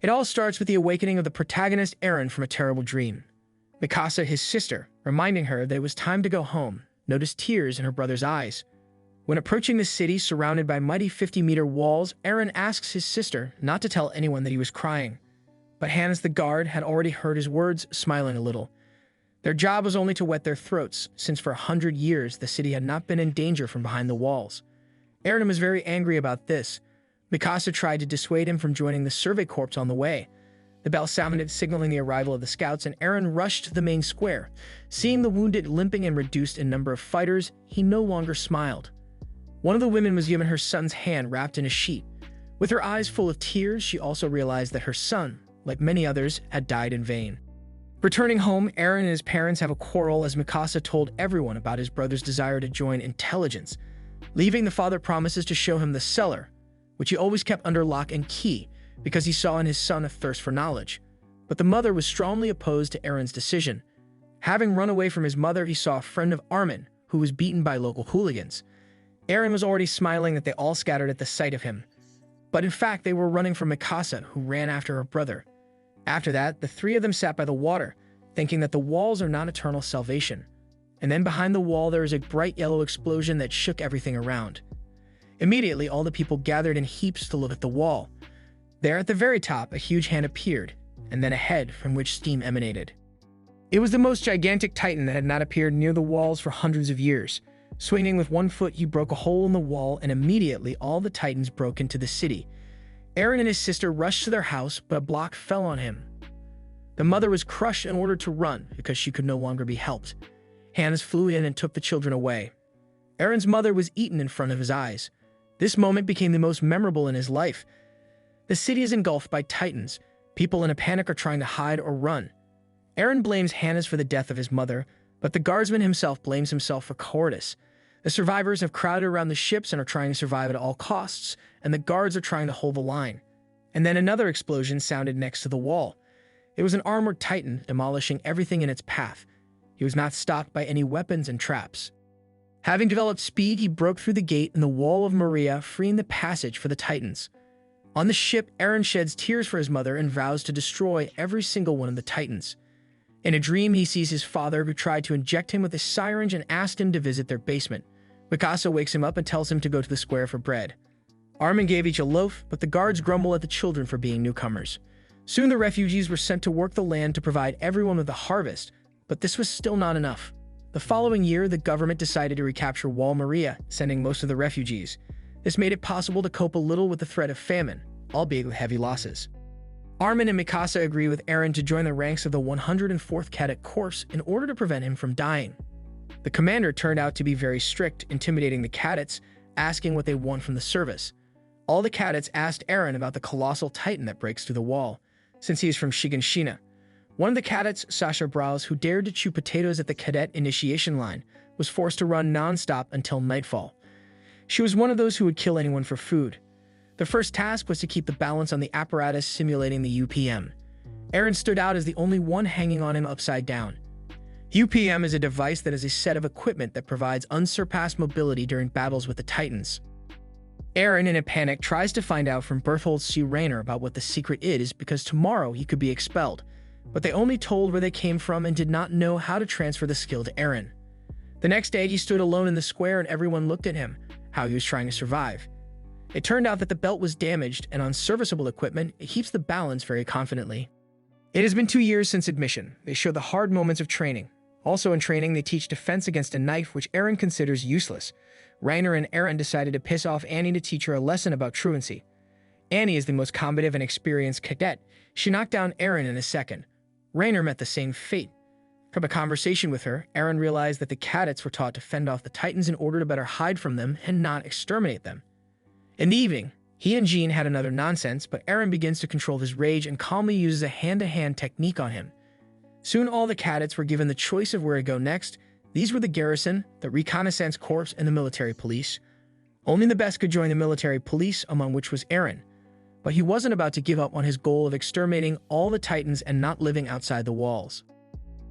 It all starts with the awakening of the protagonist Eren from a terrible dream. Mikasa, his sister, reminding her that it was time to go home, noticed tears in her brother's eyes. When approaching the city surrounded by mighty 50-meter walls, Eren asks his sister not to tell anyone that he was crying. But Hannes the guard had already heard his words, smiling a little. Their job was only to wet their throats, since for 100 years the city had not been in danger from behind the walls. Eren was very angry about this. Mikasa tried to dissuade him from joining the survey corps on the way. The bell sounded, signaling the arrival of the scouts, and Eren rushed to the main square. Seeing the wounded, limping, and reduced in number of fighters, he no longer smiled. One of the women was given her son's hand wrapped in a sheet. With her eyes full of tears, she also realized that her son, like many others, had died in vain. Returning home, Eren and his parents have a quarrel as Mikasa told everyone about his brother's desire to join intelligence. Leaving, the father promises to show him the cellar, which he always kept under lock and key, because he saw in his son a thirst for knowledge. But the mother was strongly opposed to Eren's decision. Having run away from his mother, he saw a friend of Armin, who was beaten by local hooligans. Eren was already smiling that they all scattered at the sight of him. But in fact, they were running from Mikasa, who ran after her brother. After that, the three of them sat by the water, thinking that the walls are not eternal salvation. And then behind the wall, there is a bright yellow explosion that shook everything around. Immediately, all the people gathered in heaps to look at the wall. There at the very top, a huge hand appeared, and then a head from which steam emanated. It was the most gigantic titan that had not appeared near the walls for hundreds of years. Swinging with 1 foot, he broke a hole in the wall, and immediately all the titans broke into the city. Eren and his sister rushed to their house, but a block fell on him. The mother was crushed and ordered to run because she could no longer be helped. Hannes flew in and took the children away. Eren's mother was eaten in front of his eyes. This moment became the most memorable in his life. The city is engulfed by titans. People in a panic are trying to hide or run. Eren blames Hannes for the death of his mother, but the guardsman himself blames himself for cowardice. The survivors have crowded around the ships and are trying to survive at all costs, and the guards are trying to hold the line. And then another explosion sounded next to the wall. It was an armored titan, demolishing everything in its path. He was not stopped by any weapons and traps. Having developed speed, he broke through the gate in the wall of Moria, freeing the passage for the titans. On the ship, Eren sheds tears for his mother and vows to destroy every single one of the titans. In a dream, he sees his father, who tried to inject him with a syringe and asked him to visit their basement. Mikasa wakes him up and tells him to go to the square for bread. Armin gave each a loaf, but the guards grumble at the children for being newcomers. Soon the refugees were sent to work the land to provide everyone with a harvest, but this was still not enough. The following year, the government decided to recapture Wall Maria, sending most of the refugees. This made it possible to cope a little with the threat of famine, albeit with heavy losses. Armin and Mikasa agree with Eren to join the ranks of the 104th Cadet Corps in order to prevent him from dying. The commander turned out to be very strict, intimidating the cadets, asking what they want from the service. All the cadets asked Eren about the colossal titan that breaks through the wall, since he is from Shingeki. One of the cadets, Sasha Browse, who dared to chew potatoes at the cadet initiation line, was forced to run non-stop until nightfall. She was one of those who would kill anyone for food. The first task was to keep the balance on the apparatus simulating the UPM. Eren stood out as the only one hanging on him upside down. UPM is a device that is a set of equipment that provides unsurpassed mobility during battles with the Titans. Eren, in a panic, tries to find out from Berthold C. Rainer about what the secret is because tomorrow he could be expelled, but they only told where they came from and did not know how to transfer the skill to Eren. The next day, he stood alone in the square and everyone looked at him, how he was trying to survive. It turned out that the belt was damaged, and on serviceable equipment, it keeps the balance very confidently. It has been 2 years since admission. They show the hard moments of training. Also in training, they teach defense against a knife, which Eren considers useless. Rainer and Eren decided to piss off Annie to teach her a lesson about truancy. Annie is the most combative and experienced cadet. She knocked down Eren in a second. Rainer met the same fate. From a conversation with her, Eren realized that the cadets were taught to fend off the Titans in order to better hide from them and not exterminate them. In the evening, he and Jean had another nonsense, but Eren begins to control his rage and calmly uses a hand-to-hand technique on him. Soon all the cadets were given the choice of where to go next. These were the garrison, the reconnaissance corps, and the military police. Only the best could join the military police, among which was Eren. But he wasn't about to give up on his goal of exterminating all the Titans and not living outside the walls.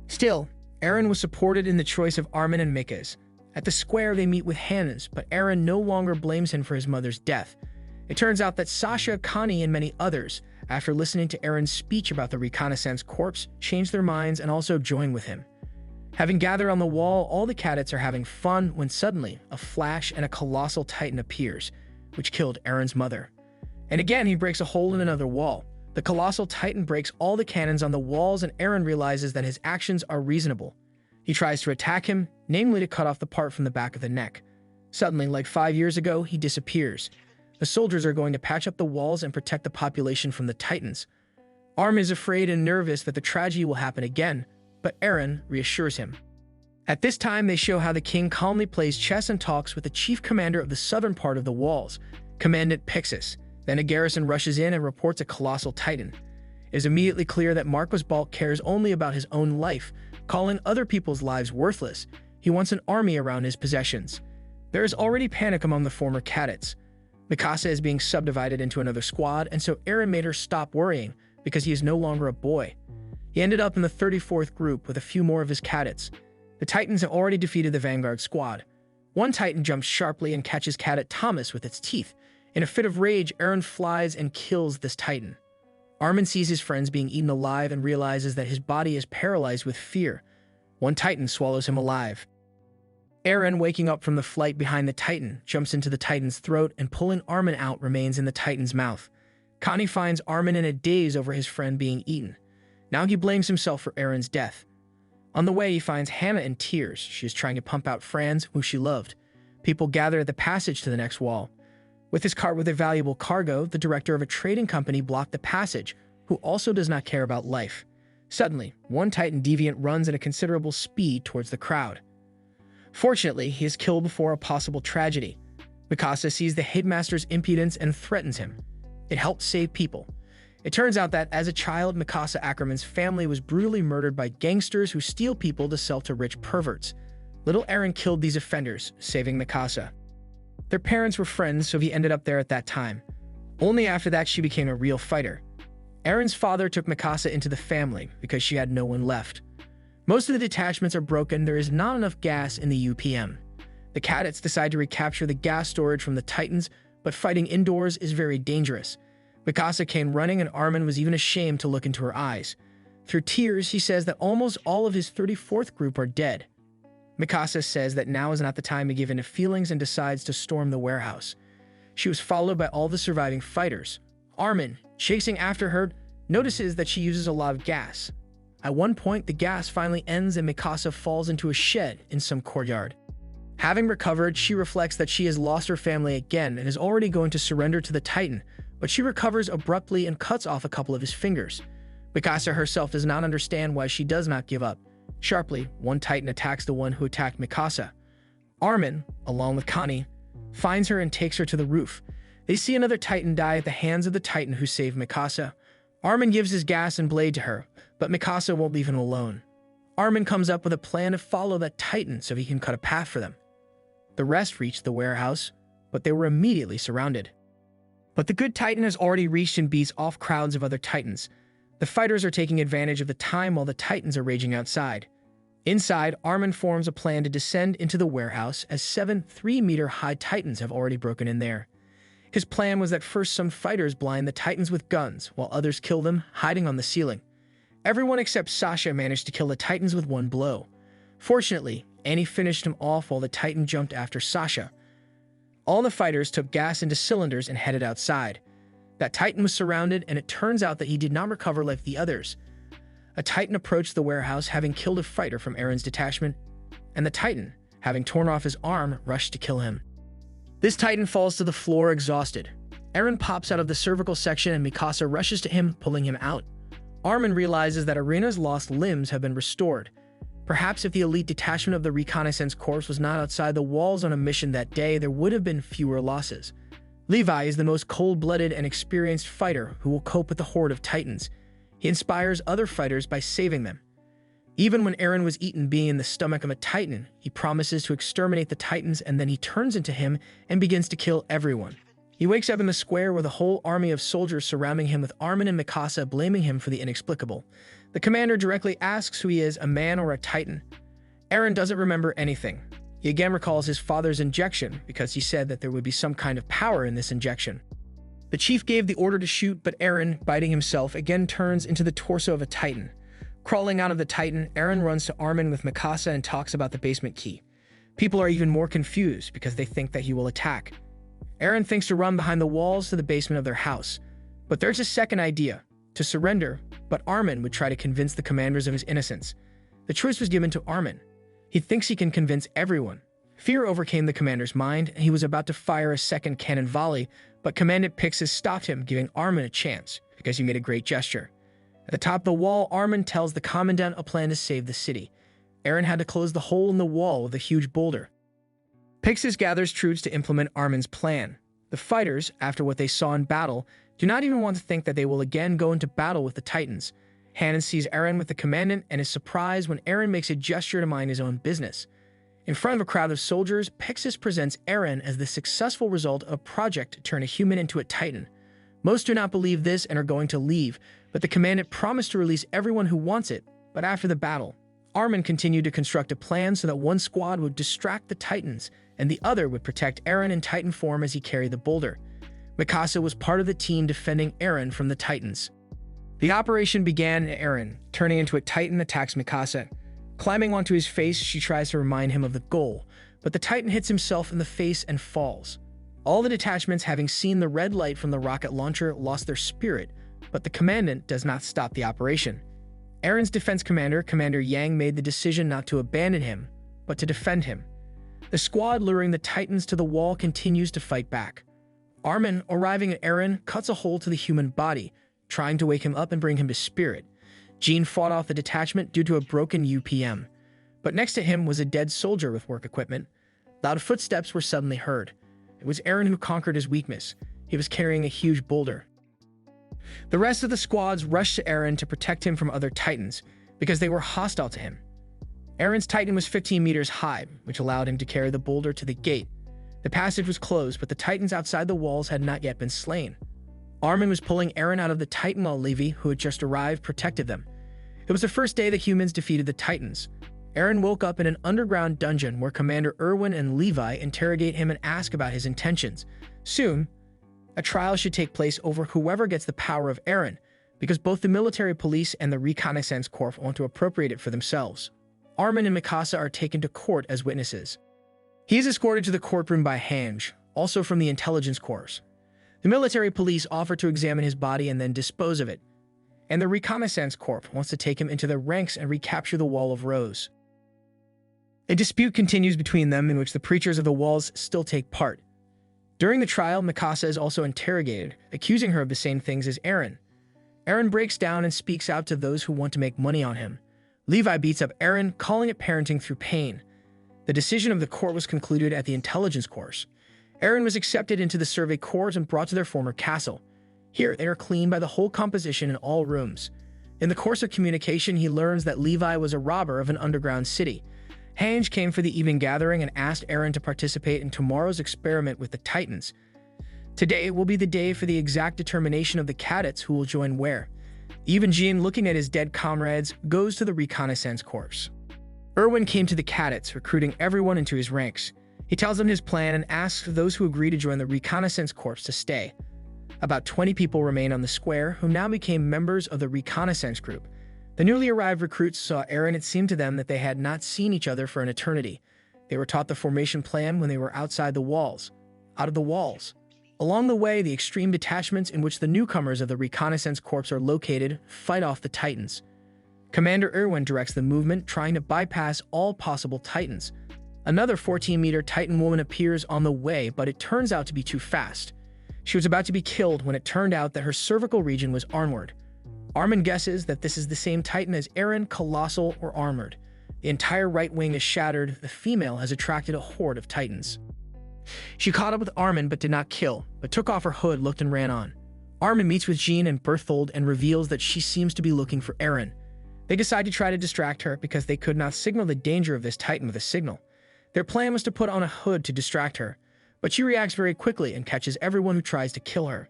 Still, Eren was supported in the choice of Armin and Mikasa. At the square, they meet with Hannes, but Eren no longer blames him for his mother's death. It turns out that Sasha, Connie, and many others after listening to Eren's speech about the reconnaissance corps, change their minds and also join with him. Having gathered on the wall, all the cadets are having fun when suddenly a flash and a colossal titan appears, which killed Eren's mother. And again, he breaks a hole in another wall. The colossal titan breaks all the cannons on the walls, and Eren realizes that his actions are reasonable. He tries to attack him, namely to cut off the part from the back of the neck. Suddenly, like 5 years ago, he disappears. The soldiers are going to patch up the walls and protect the population from the titans. Armin is afraid and nervous that the tragedy will happen again, but Eren reassures him. At this time, they show how the king calmly plays chess and talks with the chief commander of the southern part of the walls, Commandant Pixis. Then a garrison rushes in and reports a colossal titan. It is immediately clear that Marcos Balk cares only about his own life, calling other people's lives worthless. He wants an army around his possessions. There is already panic among the former cadets. Mikasa is being subdivided into another squad, and so Eren made her stop worrying because he is no longer a boy. He ended up in the 34th group with a few more of his cadets. The Titans have already defeated the Vanguard squad. One Titan jumps sharply and catches Cadet Thomas with its teeth. In a fit of rage, Eren flies and kills this Titan. Armin sees his friends being eaten alive and realizes that his body is paralyzed with fear. One Titan swallows him alive. Eren, waking up from the flight behind the Titan, jumps into the Titan's throat and pulling Armin out remains in the Titan's mouth. Connie finds Armin in a daze over his friend being eaten. Now he blames himself for Eren's death. On the way, he finds Hannah in tears. She is trying to pump out Franz, who she loved. People gather at the passage to the next wall. With his cart with a valuable cargo, the director of a trading company blocked the passage, who also does not care about life. Suddenly, one Titan deviant runs at a considerable speed towards the crowd. Fortunately, he is killed before a possible tragedy. Mikasa sees the headmaster's impudence and threatens him. It helps save people. It turns out that, as a child, Mikasa Ackerman's family was brutally murdered by gangsters who steal people to sell to rich perverts. Little Eren killed these offenders, saving Mikasa. Their parents were friends, so he ended up there at that time. Only after that she became a real fighter. Eren's father took Mikasa into the family because she had no one left. Most of the detachments are broken. There is not enough gas in the UPM. The cadets decide to recapture the gas storage from the Titans, but fighting indoors is very dangerous. Mikasa came running, and Armin was even ashamed to look into her eyes. Through tears, he says that almost all of his 34th group are dead. Mikasa says that now is not the time to give in to feelings and decides to storm the warehouse. She was followed by all the surviving fighters. Armin, chasing after her, notices that she uses a lot of gas. At one point, the gas finally ends and Mikasa falls into a shed in some courtyard. Having recovered, she reflects that she has lost her family again and is already going to surrender to the Titan, but she recovers abruptly and cuts off a couple of his fingers. Mikasa herself does not understand why she does not give up. Sharply, one Titan attacks the one who attacked Mikasa. Armin, along with Connie, finds her and takes her to the roof. They see another Titan die at the hands of the Titan who saved Mikasa. Armin gives his gas and blade to her, but Mikasa won't leave him alone. Armin comes up with a plan to follow that Titan so he can cut a path for them. The rest reach the warehouse, but they were immediately surrounded. But the good Titan has already reached and beats off crowds of other Titans. The fighters are taking advantage of the time while the Titans are raging outside. Inside, Armin forms a plan to descend into the warehouse as 7 3-meter-high Titans have already broken in there. His plan was that first some fighters blind the Titans with guns, while others kill them, hiding on the ceiling. Everyone except Sasha managed to kill the Titans with one blow. Fortunately, Annie finished him off while the Titan jumped after Sasha. All the fighters took gas into cylinders and headed outside. That Titan was surrounded, and it turns out that he did not recover like the others. A Titan approached the warehouse, having killed a fighter from Eren's detachment, and the Titan, having torn off his arm, rushed to kill him. This Titan falls to the floor exhausted. Eren pops out of the cervical section and Mikasa rushes to him, pulling him out. Armin realizes that Arena's lost limbs have been restored. Perhaps if the elite detachment of the reconnaissance corps was not outside the walls on a mission that day, there would have been fewer losses. Levi is the most cold-blooded and experienced fighter who will cope with the horde of Titans. He inspires other fighters by saving them. Even when Eren was eaten being in the stomach of a Titan, he promises to exterminate the Titans, and then he turns into him and begins to kill everyone. He wakes up in the square with a whole army of soldiers surrounding him, with Armin and Mikasa blaming him for the inexplicable. The commander directly asks who he is, a man or a Titan. Eren doesn't remember anything. He again recalls his father's injection because he said that there would be some kind of power in this injection. The chief gave the order to shoot, but Eren, biting himself, again turns into the torso of a titan. Crawling out of the titan, Eren runs to Armin with Mikasa and talks about the basement key. People are even more confused because they think that he will attack. Eren thinks to run behind the walls to the basement of their house. But there's a second idea, to surrender, but Armin would try to convince the commanders of his innocence. The choice was given to Armin. He thinks he can convince everyone. Fear overcame the commander's mind, and he was about to fire a second cannon volley, but Commandant Pixis stopped him, giving Armin a chance, because he made a great gesture. At the top of the wall, Armin tells the commandant a plan to save the city. Eren had to close the hole in the wall with a huge boulder. Pixis gathers troops to implement Armin's plan. The fighters, after what they saw in battle, do not even want to think that they will again go into battle with the Titans. Hannon sees Eren with the commandant and is surprised when Eren makes a gesture to mind his own business. In front of a crowd of soldiers, Pixis presents Eren as the successful result of a project to turn a human into a Titan. Most do not believe this and are going to leave, but the commandant promised to release everyone who wants it. But after the battle, Armin continued to construct a plan so that one squad would distract the Titans, and the other would protect Eren in Titan form as he carried the boulder. Mikasa was part of the team defending Eren from the Titans. The operation began and Eren, turning into a Titan, attacks Mikasa. Climbing onto his face, she tries to remind him of the goal, but the Titan hits himself in the face and falls. All the detachments, having seen the red light from the rocket launcher, lost their spirit, but the commandant does not stop the operation. Eren's defense commander, Commander Yang, made the decision not to abandon him, but to defend him. The squad luring the Titans to the wall continues to fight back. Armin, arriving at Eren, cuts a hole to the human body, trying to wake him up and bring him to spirit. Jean fought off the detachment due to a broken UPM, but next to him was a dead soldier with work equipment. Loud footsteps were suddenly heard. It was Eren who conquered his weakness. He was carrying a huge boulder. The rest of the squads rushed to Eren to protect him from other Titans, because they were hostile to him. Eren's Titan was 15 meters high, which allowed him to carry the boulder to the gate. The passage was closed, but the Titans outside the walls had not yet been slain. Armin was pulling Eren out of the Titan while Levi, who had just arrived, protected them. It was the first day the humans defeated the Titans. Eren woke up in an underground dungeon where Commander Erwin and Levi interrogate him and ask about his intentions. Soon, a trial should take place over whoever gets the power of Eren, because both the military police and the Reconnaissance Corps want to appropriate it for themselves. Armin and Mikasa are taken to court as witnesses. He is escorted to the courtroom by Hange, also from the Intelligence Corps. The military police offer to examine his body and then dispose of it, and the Reconnaissance Corps wants to take him into their ranks and recapture the Wall of Rose. A dispute continues between them in which the Preachers of the Walls still take part. During the trial, Mikasa is also interrogated, accusing her of the same things as Eren. Eren breaks down and speaks out to those who want to make money on him. Levi beats up Eren, calling it parenting through pain. The decision of the court was concluded at the Intelligence Corps. Eren was accepted into the Survey Corps and brought to their former castle. Here, they are cleaned by the whole composition in all rooms. In the course of communication, he learns that Levi was a robber of an underground city. Hange came for the evening gathering and asked Eren to participate in tomorrow's experiment with the Titans. Today will be the day for the exact determination of the cadets who will join where. Even Jean, looking at his dead comrades, goes to the Reconnaissance Corps. Erwin came to the cadets, recruiting everyone into his ranks. He tells them his plan and asks those who agree to join the Reconnaissance Corps to stay. About 20 people remain on the square, who now became members of the Reconnaissance Group. The newly arrived recruits saw Eren. It seemed to them that they had not seen each other for an eternity. They were taught the formation plan when they were outside the walls. Out of the walls. Along the way, the extreme detachments in which the newcomers of the Reconnaissance Corps are located fight off the Titans. Commander Erwin directs the movement, trying to bypass all possible Titans. Another 14-meter Titan woman appears on the way, but it turns out to be too fast. She was about to be killed when it turned out that her cervical region was armored. Armin guesses that this is the same Titan as Eren, colossal or armored. The entire right wing is shattered. The female has attracted a horde of Titans. She caught up with Armin but did not kill, but took off her hood, looked and ran on. Armin meets with Jean and Berthold and reveals that she seems to be looking for Eren. They decide to try to distract her because they could not signal the danger of this Titan with a signal. Their plan was to put on a hood to distract her, but she reacts very quickly and catches everyone who tries to kill her.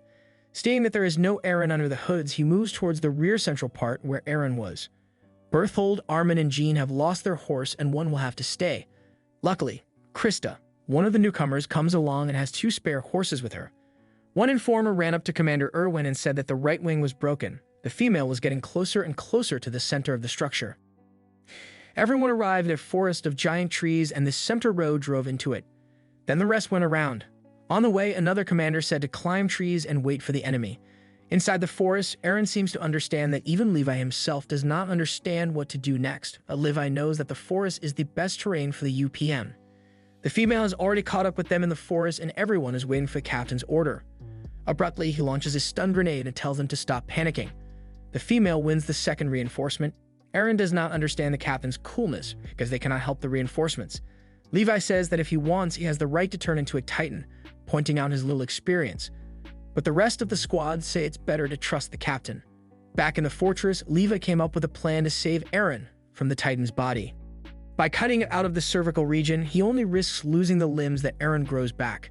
Stating that there is no Eren under the hoods, he moves towards the rear central part where Eren was. Berthold, Armin, and Jean have lost their horse and one will have to stay. Luckily, Krista, one of the newcomers, comes along and has 2 spare horses with her. One informer ran up to Commander Erwin and said that the right wing was broken. The female was getting closer and closer to the center of the structure. Everyone arrived at a forest of giant trees, and the center road drove into it. Then the rest went around. On the way, another commander said to climb trees and wait for the enemy. Inside the forest, Eren seems to understand that even Levi himself does not understand what to do next, but Levi knows that the forest is the best terrain for the UPM. The female has already caught up with them in the forest, and everyone is waiting for the captain's order. Abruptly, he launches a stun grenade and tells them to stop panicking. The female wins the second reinforcement. Eren does not understand the captain's coolness because they cannot help the reinforcements. Levi says that if he wants, he has the right to turn into a Titan, pointing out his little experience. But the rest of the squad say it's better to trust the captain. Back in the fortress, Levi came up with a plan to save Eren from the Titan's body. By cutting it out of the cervical region, he only risks losing the limbs that Eren grows back.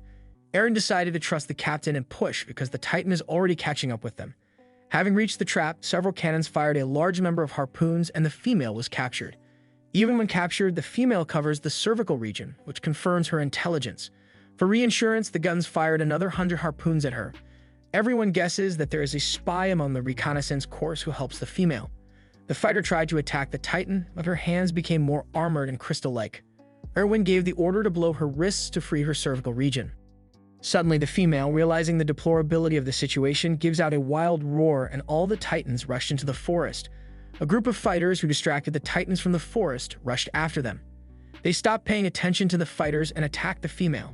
Eren decided to trust the captain and push because the Titan is already catching up with them. Having reached the trap, several cannons fired a large number of harpoons, and the female was captured. Even when captured, the female covers the cervical region, which confirms her intelligence. For reinsurance, the guns fired another 100 harpoons at her. Everyone guesses that there is a spy among the reconnaissance corps who helps the female. The fighter tried to attack the Titan, but her hands became more armored and crystal-like. Erwin gave the order to blow her wrists to free her cervical region. Suddenly, the female, realizing the deplorability of the situation, gives out a wild roar, and all the Titans rushed into the forest. A group of fighters who distracted the Titans from the forest rushed after them. They stopped paying attention to the fighters and attacked the female.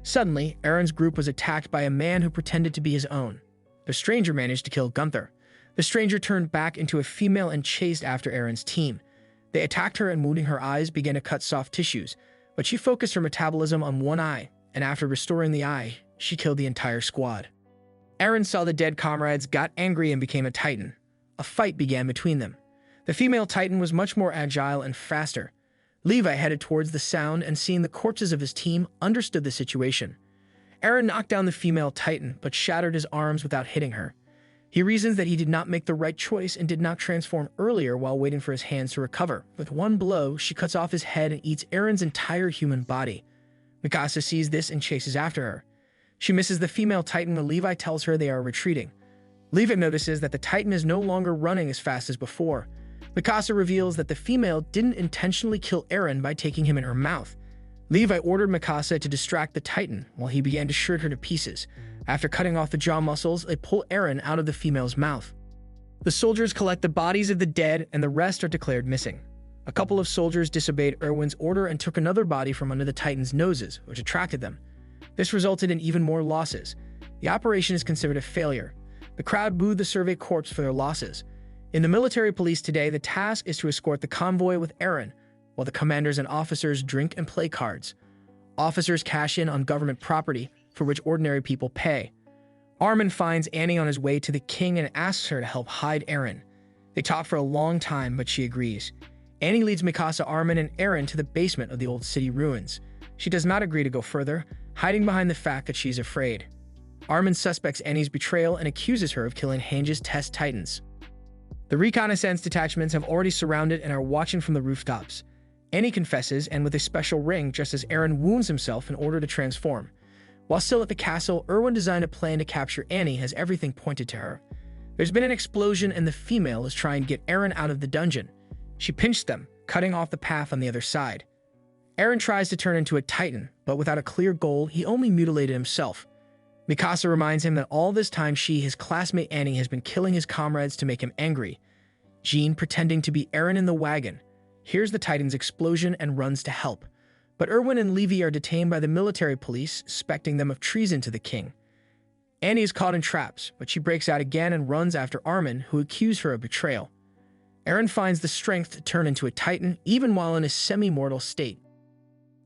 Suddenly, Eren's group was attacked by a man who pretended to be his own. The stranger managed to kill Gunther. The stranger turned back into a female and chased after Eren's team. They attacked her and, wounding her eyes, began to cut soft tissues, but she focused her metabolism on one eye, and after restoring the eye, she killed the entire squad. Eren saw the dead comrades, got angry, and became a Titan. A fight began between them. The female Titan was much more agile and faster. Levi headed towards the sound and, seeing the corpses of his team, understood the situation. Eren knocked down the female Titan, but shattered his arms without hitting her. He reasons that he did not make the right choice and did not transform earlier while waiting for his hands to recover. With one blow, she cuts off his head and eats Eren's entire human body. Mikasa sees this and chases after her. She misses the female Titan when Levi tells her they are retreating. Levi notices that the Titan is no longer running as fast as before. Mikasa reveals that the female didn't intentionally kill Eren by taking him in her mouth. Levi ordered Mikasa to distract the Titan while he began to shred her to pieces. After cutting off the jaw muscles, they pull Eren out of the female's mouth. The soldiers collect the bodies of the dead, and the rest are declared missing. A couple of soldiers disobeyed Erwin's order and took another body from under the Titan's noses, which attracted them. This resulted in even more losses. The operation is considered a failure. The crowd booed the Survey Corps for their losses. In the military police today, the task is to escort the convoy with Eren, while the commanders and officers drink and play cards. Officers cash in on government property, for which ordinary people pay. Armin finds Annie on his way to the king and asks her to help hide Eren. They talk for a long time, but she agrees. Annie leads Mikasa, Armin, and Eren to the basement of the old city ruins. She does not agree to go further, hiding behind the fact that she's afraid. Armin suspects Annie's betrayal and accuses her of killing Hange's test titans. The reconnaissance detachments have already surrounded and are watching from the rooftops. Annie confesses, and with a special ring, just as Eren wounds himself in order to transform. While still at the castle, Erwin designed a plan to capture Annie as everything pointed to her. There's been an explosion and the female is trying to get Eren out of the dungeon. She pinched them, cutting off the path on the other side. Eren tries to turn into a Titan, but without a clear goal, he only mutilated himself. Mikasa reminds him that all this time she, his classmate Annie, has been killing his comrades to make him angry. Jean, pretending to be Eren in the wagon, hears the Titan's explosion and runs to help. But Erwin and Levi are detained by the military police, suspecting them of treason to the king. Annie is caught in traps, but she breaks out again and runs after Armin, who accused her of betrayal. Eren finds the strength to turn into a Titan, even while in a semi-mortal state.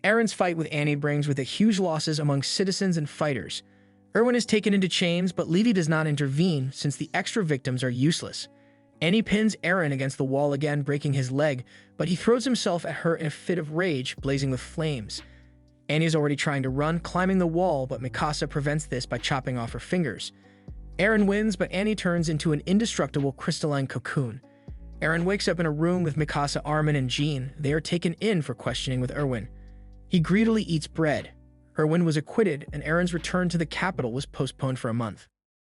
Eren's fight with Annie brings with it huge losses among citizens and fighters. Erwin is taken into chains, but Levi does not intervene since the extra victims are useless. Annie pins Eren against the wall again, breaking his leg, but he throws himself at her in a fit of rage, blazing with flames. Annie is already trying to run, climbing the wall, but Mikasa prevents this by chopping off her fingers. Eren wins, but Annie turns into an indestructible crystalline cocoon. Eren wakes up in a room with Mikasa, Armin, and Jean. They are taken in for questioning with Erwin. He greedily eats bread. Herwin was acquitted, and Eren's return to the capital was postponed for a month.